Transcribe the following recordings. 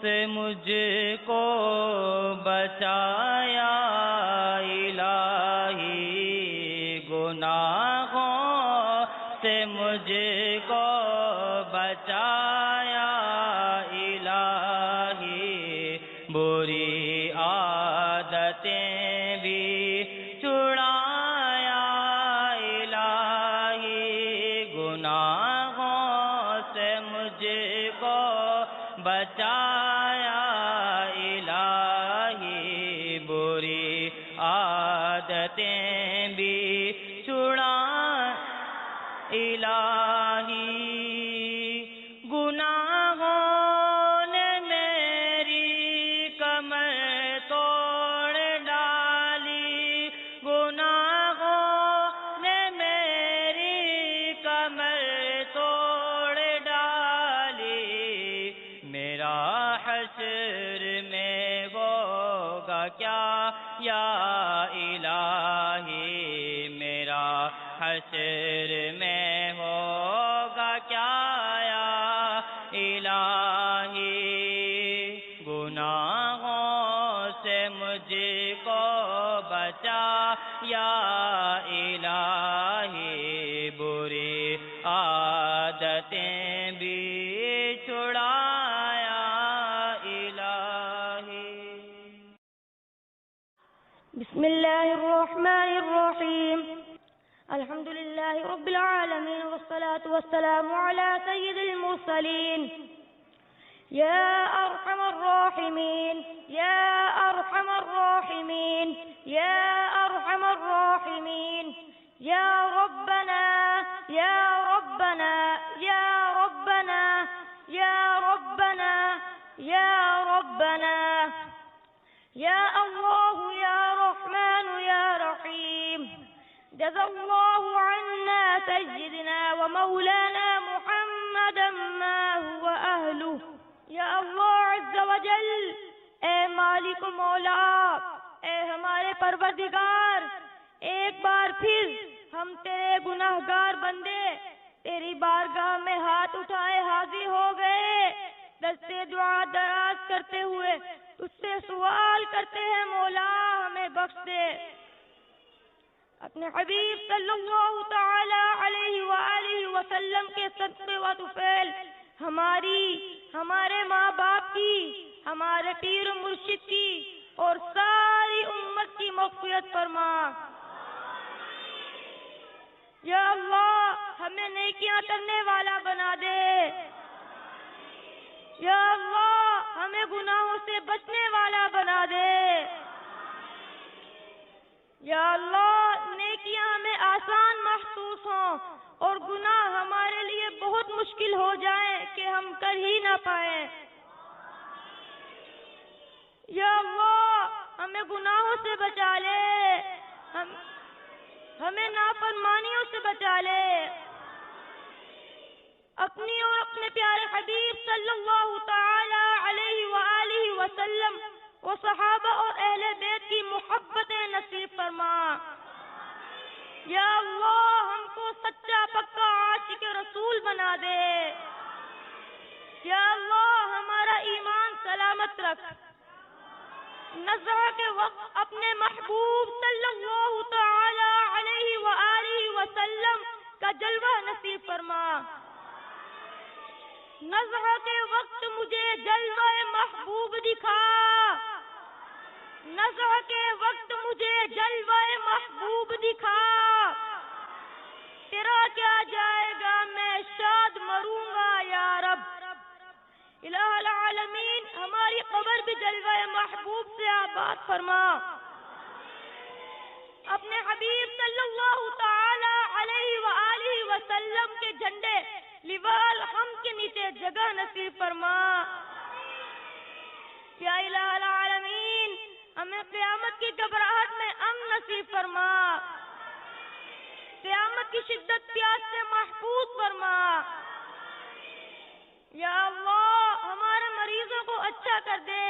سے مجھ کو بچایا الہی، گناہوں سے مجھ کو بچایا الہی، بری عادتیں بھی چھڑایا الہی، گناہوں سے مجھ کو بچایا الہی، بری عادتیں بھی چھڑایا الہی، گناہوں نے میری کمر توڑ ڈالی، گناہوں نے میری کمر توڑ ڈالی، میرا حشر میں ہوگا کیا یا الہی، میرا حشر میں ہوگا کیا یا الہی، گناہوں سے مجھ کو بچا یا الہی، بری عادتیں بھی چھڑایا الہی۔ بسم اللہ الرحمن الرحیم، الحمد للہ رب العالمین والصلاة والسلام علی سید المرسلین، یا ارحم الراحمین یا ارحم الراحمین یا ارحم الراحمین، یا ربنا یا ربنا یا ربنا یا ربنا یا ربنا، یا اللہ یا رحمن یا رحیم، جزا اللہ عنا سیدنا ومولانا محمدا ما هو اہلہ۔ یا اللہ عز و جل، اے مالک و مولا، اے ہمارے پروردگار، ایک بار پھر ہم تیرے گناہگار بندے تیری بارگاہ میں ہاتھ اٹھائے حاضر ہو گئے، دستے دعا دراز کرتے ہوئے تجھ سے سوال کرتے ہیں مولا ہمیں بخش دے۔ اپنے حبیب صلی اللہ تعالی علیہ وآلہ وسلم کے صدقے و طفیل ہماری، ہمارے ماں باپ کی، ہمارے پیر و مرشد کی اور ساری امت کی مغفرت فرما۔ یا اللہ ہمیں نیکیاں کرنے والا بنا دے، یا اللہ ہمیں گناہوں سے بچنے والا بنا دے، یا اللہ نیکیاں ہمیں آسان محسوس ہوں اور گناہ ہمارے لیے بہت مشکل ہو جائیں کہ ہم کر ہی نہ پائیں۔ یا اللہ ہمیں گناہوں سے بچا لے، ہمیں نافرمانیوں سے بچا لے، اپنی اور اپنے پیارے حبیب صلی اللہ تعالی علیہ وآلہ وسلم و صحابہ اور اہل بیت کی محبتیں نصیب فرما۔ یا اللہ ہم کو سچا پکا عاشق رسول بنا دے، یا اللہ ہمارا ایمان سلامت رکھ، نزع کے وقت اپنے محبوب صلی اللہ تعالی علیہ وآلہ وسلم کا جلوہ نصیب فرما۔ نزع کے وقت مجھے جلوہ محبوب دکھا، نزع کے وقت مجھے جلوہ محبوب دکھا، تیرا کیا جائے گا میں شاد مروں گا یا رب۔ الہ العالمین ہماری قبر بھی جلوہ محبوب سے آباد فرما، اپنے حبیب صلی اللہ تعالی علیہ وآلہ وسلم کے جھنڈے لواء الحمد کے نیچے جگہ نصیب فرما۔ یا الہ العالمین ہمیں قیامت کی گھبراہٹ میں امن نصیب فرما، قیامت کی شدت پیاس سے محفوظ فرما۔ یا اللہ ہمارے مریضوں کو اچھا کر دے،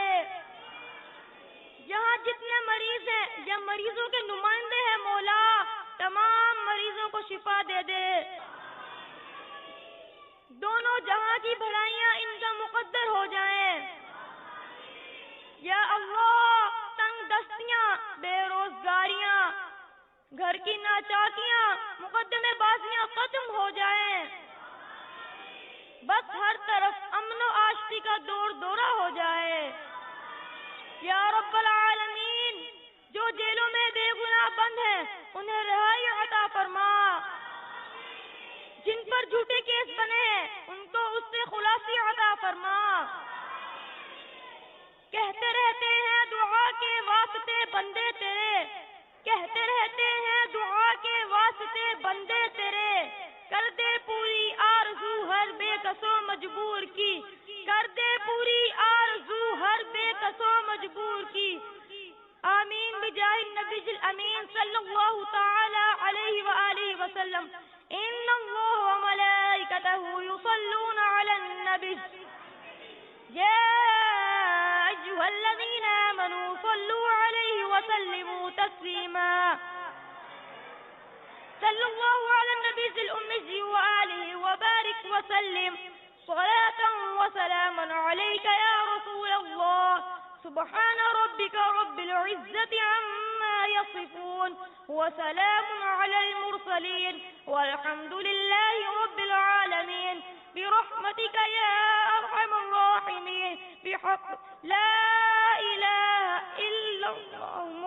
یہاں جتنے مریض ہیں یا مریضوں کے نمائندے ہیں مولا تمام مریضوں کو شفا دے دے، دونوں جہاں کی بھلائیاں ان کا مقدر ہو جائیں، یا اللہ تنگ دستیاں، بے روزگاریاں، گھر کی ناچاکیاں، مقدمے بازیاں ختم ہو جائیں، بس ہر طرف امن و آشتی کا دور دورہ ہو جائے۔ یا رب العالمین، جو جیلوں میں بے گناہ بند ہیں انہیں رہائی عطا فرما، جن پر جھوٹے کیس بنے ہیں ان کو اس سے خلاصی عطا فرما۔ کہتے رہتے ہیں دعا کے واسطے بندے تیرے، کہتے رہتے ہیں دعا کے واسطے بندے تیرے، کر دے پوری آرزو ہر بے کس و مجبور کی، کر دے پوری آرزو ہر بے کس و مجبور کی۔ آمین بجاہ النبی الامین صلی اللہ تعالی علیہ وآلہ وسلم۔ ان اللہ وملائکتہ یصلون علی النبی یا ایھا الذین آمنوا صلوا علیہ وسلموا تسلیما۔ صلی اللہ علی النبی الأمی وآلہ وبارک وسلم، صلاة وسلاما علیک یا رسول اللہ۔ سبحان ربک رب العزة عما يصفون، وسلام على المرسلين، والحمد لله رب العالمين، برحمتك يا أرحم الراحمين، بحق لا إله إلا الله